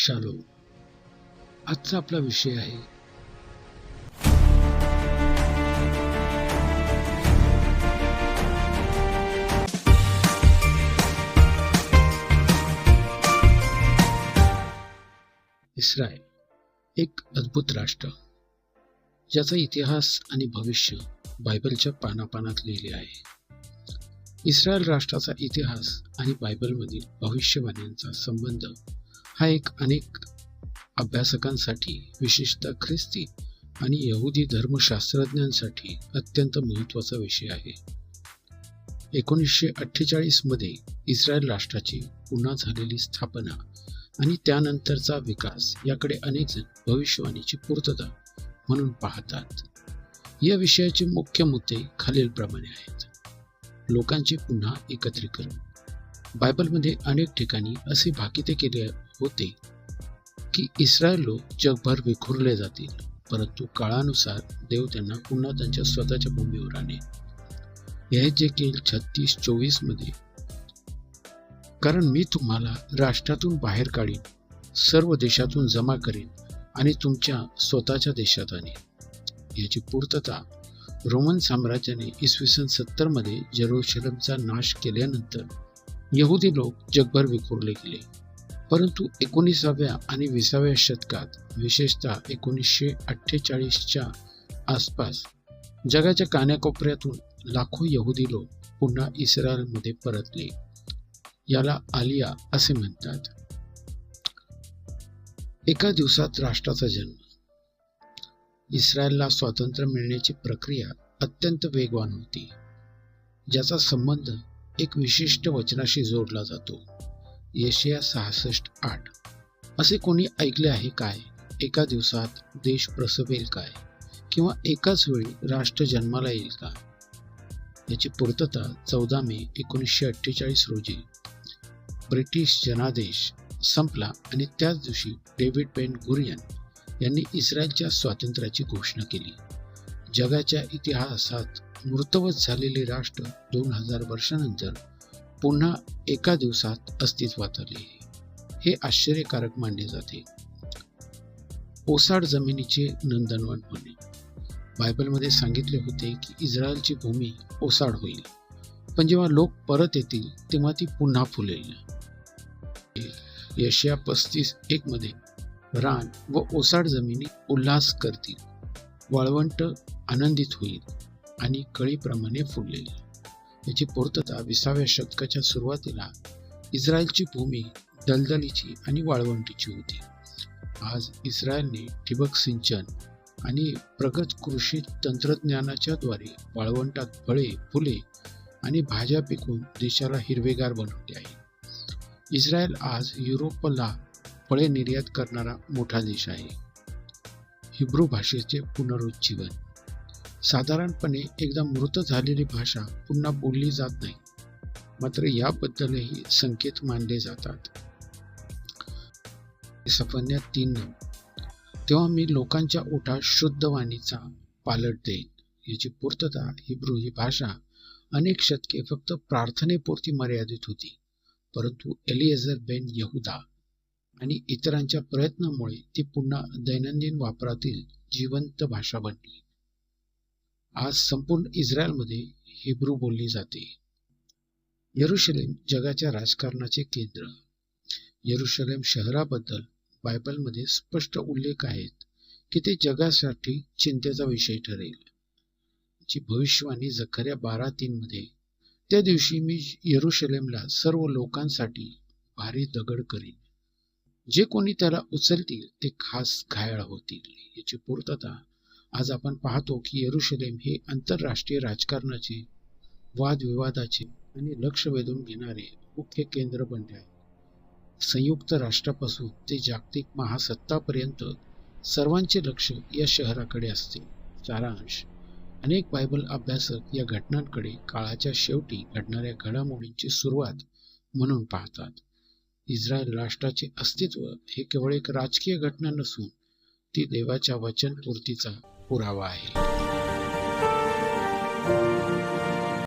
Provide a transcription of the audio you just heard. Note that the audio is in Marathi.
शालोम. आजचा आपला विषय आहे इस्रायल, एक अद्भुत राष्ट्र ज्याचा इतिहास आणि भविष्य बायबलच्या पानापानात लिहिले आहे. इस्रायल राष्ट्राचा इतिहास आणि बायबलमधील भविष्यवाण्यांचा संबंध हा एक अनेक अभ्यासकांसाठी, विशेषतः ख्रिस्ती आणि यहुदी धर्मशास्त्रज्ञांसाठी अत्यंत महत्त्वाचा विषय आहे. 1948 मध्ये इस्रायल राष्ट्राची पुन्हा झालेली स्थापना आणि त्यानंतरचा विकास याकडे अनेक जण भविष्यवाणीची पूर्तता म्हणून पाहतात. या विषयाचे मुख्य मुद्दे खालीलप्रमाणे आहेत. लोकांचे पुन्हा एकत्रीकरण. बायबलमध्ये अनेक ठिकाणी असे भाकिते केले होते की इस्रायल लोक जगभर विखुरले जातील, परंतु काळानुसार देव त्यांना पुन्हा त्यांच्या स्वतःच्या भूमीवर आणेल. यहेजकेल 36:24 मध्ये, कारण मी तुम्हाला राष्ट्रातून बाहेर काढीन, सर्व देशातून जमा करीन आणि तुमच्या स्वतःच्या देशात आणीन. याची पूर्तता रोमन साम्राज्याने इसवी 70 मध्ये जेरुसलेमचा नाश केल्यानंतर यहुदी लोक जगभर विखुरले गेले. परंतु 19व्या आणि 20व्या शतकात, विशेषतः 1948च्या आसपास, जगाच्या कानाकोपऱ्यातून लाखो यहुदी लोक पुन्हा इस्रायलमध्ये परतले. याला आलिया असे म्हणतात. एका दिवसात राष्ट्राचा जन्म. इस्रायलला स्वातंत्र्य मिळण्याची प्रक्रिया अत्यंत वेगवान होती, ज्याचा संबंध एक विशिष्ट वचनाशी जोडला जातो. यशाया 66:8. असे कोणी ऐकले आहे काय? एका दिवसात देश प्रसवेल काय? किंवा एकाच वेळी राष्ट्र जन्माला येईल का? याची पूर्तता 14 मे 1948 रोजी ब्रिटिश जनादेश संपला आणि त्याच दिवशी डेव्हिड बेन गुरियन यांनी इस्रायलच्या स्वातंत्र्याची घोषणा केली. जगाच्या इतिहासात मृतवत झालेले राष्ट्र 2000 वर्षानंतर पुन्हा एका दिवसात अस्तित्वात आले. हे आश्चर्यकारक मानले जाते. ओसाड जमिनीचे नंदनवन होणे. बायबलमध्ये सांगितले होते की इस्रायलची भूमी ओसाड होईल, पण जेव्हा लोक परत येतील तेव्हा ती पुन्हा फुलेल. यशाया 35:1 मध्ये, रान व ओसाड जमिनी उल्हास करतील, वाळवंट आनंदित होईल आणि कळीप्रमाणे फुलेल. याची पूर्तता 20व्या शतकाच्या सुरुवातीला इस्रायलची भूमी दलदलीची आणि वाळवंटीची होती. आज इस्रायलने ठिबक सिंचन आणि प्रगत कृषी तंत्रज्ञानाच्या द्वारे वाळवंटात फळे, फुले आणि भाज्या पिकवून देशाला हिरवेगार बनवले आहे. इस्रायल आज युरोपला फळे निर्यात करणारा मोठा देश आहे. हिब्रू भाषेचे पुनरुज्जीवन. साधारणपणे एकदा मृत झालेली भाषा पुन्हा बोलली जात नाही, मात्र याबद्दलही संकेत मानले जातात. सफन्या 3:9. तेव्हा मी लोकांच्या ओठात शुद्ध वाणीचा पालट देईन. याची पूर्तता हिब्रू ही भाषा अनेक शतके फक्त प्रार्थनेपुरती मर्यादित होती, परंतु एलिएझर बेन यहुदा आणि इतरांच्या प्रयत्नामुळे ती पुन्हा दैनंदिन वापरातील जिवंत भाषा बनली. आज संपूर्ण इस्रायलमध्ये हिब्रू बोलली जाते. यरुशलेम जगाच्या राजकारणाचे केंद्र. यरुशलेम शहराबद्दल बायबलमध्ये स्पष्ट उल्लेख आहेत की ते जगासाठी चिंतेचा विषय ठरेल. जी भविष्यवाणी जकर्या 12:3 मध्ये, त्या दिवशी मी यरुशलेमला सर्व लोकांसाठी भारी दगड करीन, जे कोणी त्याला उचलतील ते खास घायाळ होतील. याची पूर्तता आज आपण पाहतो की यरुशलेम हे आंतरराष्ट्रीय राजकारणाचे, वादविवादाचे आणि लक्ष वेधून घेणारे मुख्य केंद्र बनले आहे. संयुक्त राष्ट्रापासून ते जागतिक महासत्तापर्यंत सर्वांचे लक्ष या शहराकडे असते. सारांश. अनेक बायबल अभ्यासक या घटनांकडे काळाच्या शेवटी घडणाऱ्या घडामोडींची सुरुवात म्हणून पाहतात. इस्रायल राष्ट्राचे अस्तित्व हे केवळ एक राजकीय घटना नसून ती देवाच्या वचनपूर्तीचा पुरावा आहे.